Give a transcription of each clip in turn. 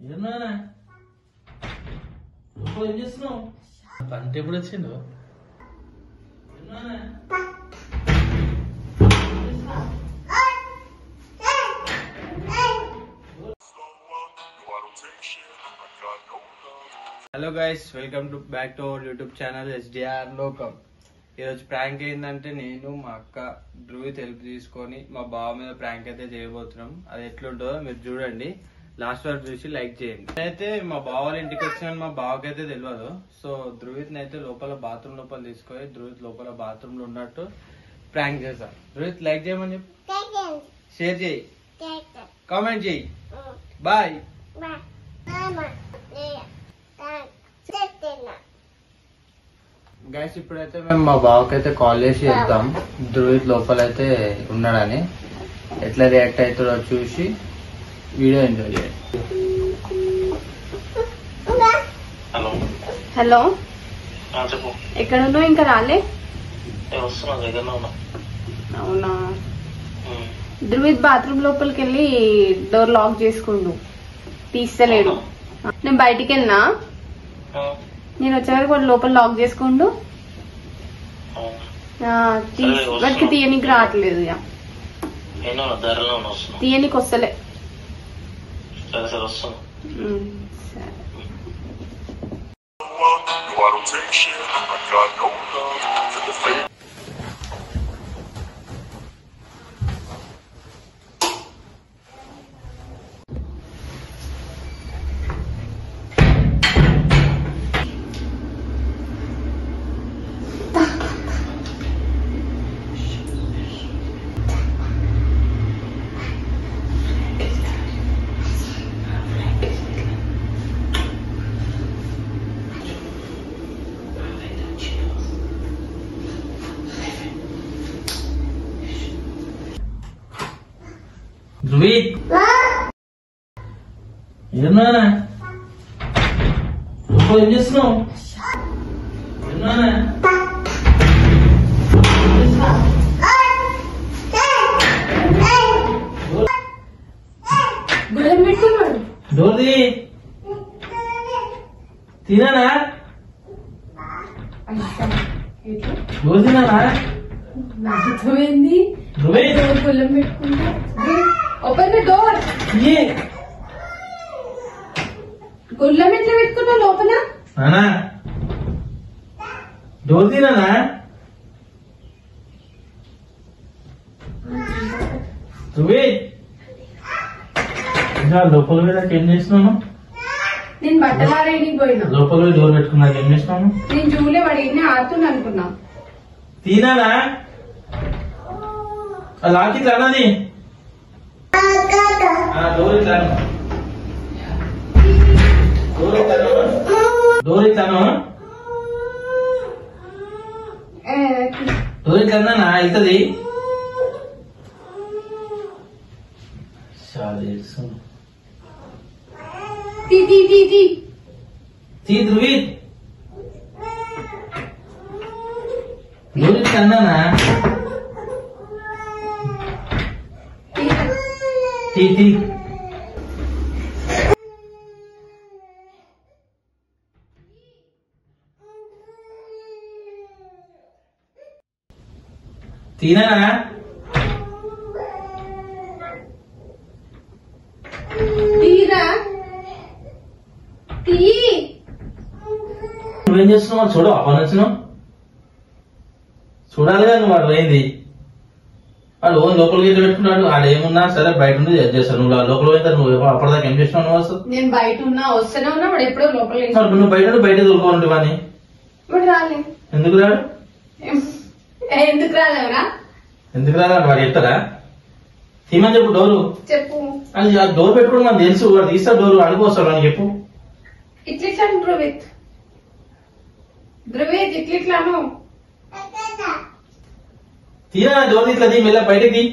ఏం చేస్తున్నావు? పంట ఎప్పుడు వచ్చిండు? Hello guys, welcome back to our YouTube channel SDR లోకం. ఈరోజు ప్రాంక్ ఏంటంటే నేను మా అక్క ధ్రువిత్ హెల్ప్ తీసుకొని మా బావ మీద ప్రాంక్ అయితే చేయబోతున్నాం. అది ఎట్లుంటుందో మీరు చూడండి, లాస్ట్ వరకు చూసి లైక్ చేయండి. అయితే మా బావ వాళ్ళ ఇంటికి వచ్చిన మా బావకి అయితే తెలియదు. సో ధ్రువిత్ అయితే లోపల బాత్రూమ్ లోపల తీసుకొని ధ్రువిత్ లోపల బాత్రూమ్ లో ఉన్నట్టు ప్రాంక్ చేస్తాం. ధ్రువిత్ లైక్ చేయమని చెప్పి, షేర్ చేయి, కామెంట్ చేయి. బాయ్. గైస్, ఇప్పుడైతే మేము మా బావకి అయితే కాల్ చేసి వెళ్తాం ధ్రువిత్ లోపల అయితే ఉన్నాడని. ఎట్లా రియాక్ట్ అవుతాడో చూసి వీడియో ఎంజాయ్ చేయండి. హలో హలో, చెప్పు. ఎక్కడ ఉన్నావు? ఇంకా రాలే? వస్తున్నా, దగ్గరలో ఉన్నా. అవునా? ధ్రువిత్ బాత్రూమ్ లోపలికి వెళ్ళి డోర్ లాక్ చేసుకుండు, తీస్తలేడు. నేను బయటికి వెళ్ళినా, నేను వచ్చే వరకు వాడు లోపల లాక్ చేసుకుండు. వాడికి తీయనికి రావట్లేదు, ఇక తీయనికి వస్తలే. సరే వస్తున్నా. సరే. ధ్రువిత్, ఏమన్నా ఏం చేస్తున్నావు? డోర్ తినానా? డోర్ తినానా? అర్థమైంది. గుల్లం పెట్టుకుంటా. Open the door. గుల్లం ఎట్లా పెట్టుకున్నా లోపల? నానా, డోర్ తినానా? లోపల మీద ఏం చేస్తున్నాను? నేను బట్టలు ఆరేయడానికి పోయినా. లోపల డోర్ పెట్టుకున్నాక ఏం చేస్తున్నాను? నేను జూలే వాడి ఇన్ని ఆడుతున్నా అనుకున్నా. తినానా? లాకి అన్నది డోర్ ఇట్లాను, డోర్ ఇట్లాను, డోర్ ఇట్లా అవుతుంది. ధ్రువిత్, డోర్ ఇట్లానా? తీ తీనానా? నువ్వేం చేస్తున్నావు? చూడు, అప్పటి నుంచి చూడాలి కదా నువ్వు. వాడు పోయింది, వాడు లోపలికి వెళ్ళి పెట్టుకున్నాడు. వాడు ఏమున్నా సరే బయట నుండి చేస్తాడు. నువ్వు లోపల పోయితే నువ్వు అప్పటిదాకా ఏం చేస్తున్నావు? నువ్వు అసలు నేను బయట ఉన్నా, వస్తూనే ఉన్నా. వాడు ఎప్పుడో లోపల నువ్వు బయట దొరుకోండి వాడిని. వాడు రాలే. ఎందుకు రాడు? ఎందుకు రాలేవరా? ఎందుకు రాదా? వాడు చెప్తారా? తీమని చెప్పు డోరు. చెప్పు. అది డోర్ పెట్టుకోవడం మనకు తెలుసు. వాడు తీస్తా డోరు అడుగుస్తాడు అని చెప్పు. ఇట్లిట్లాను ధ్రువిత్, ధ్రువిత్ ఇట్లిట్లాను. తీరా డోర్ ఇట్లా తీ, మెల్ల బయటకి తీ.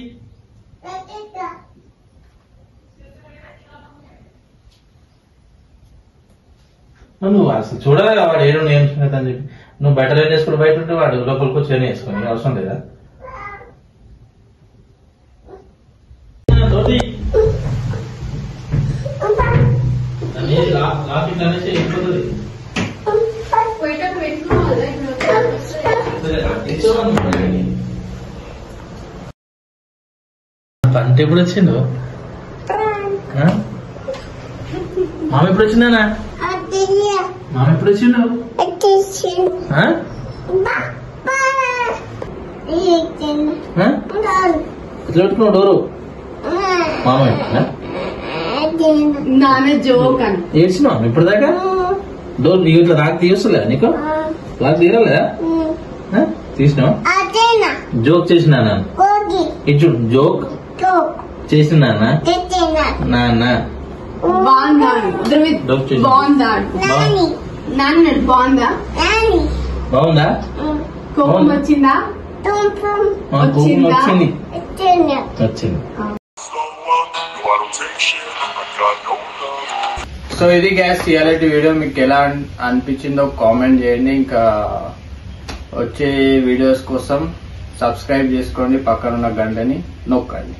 నువ్వు అసలు చూడాలి వాడు ఏడు ఏం అని చెప్పి. నువ్వు బయట ఏం చేసుకుని బయట ఉంటే వాడు లోపలికి వచ్చి ఏం వేసుకొని అవసరం లేదా? పంట ఎప్పుడు వచ్చిండు? మామ ఎప్పుడు వచ్చిందా? మామ ఎప్పుడు వచ్చిండు? ఎట్లా పెట్టుకున్నావు డోరు? మామ నాన్న జోక్ అని ఏడ్చినా ఇప్పుడు దాకా? డోర్ నీకు ఇట్లా రాక తీయొస్తలే నీకు? రాక తీయరాలేదా? తీసినావు? జోక్ చేసినా ఇచ్చు జోక్ చేసినా నాన్న బాగుందా బాగుందా నాన్న బాగుందా బాగుందా? కోపం వచ్చిందా కోపం వచ్చింది వచ్చింది. సో ఇది గ్యాస్ రియాలిటీ వీడియో మీకు ఎలా అనిపించిందో కామెంట్ చేయండి. ఇంకా వచ్చే వీడియోస్ కోసం సబ్స్క్రైబ్ చేసుకోండి, పక్కన ఉన్న గంటని నొక్కండి.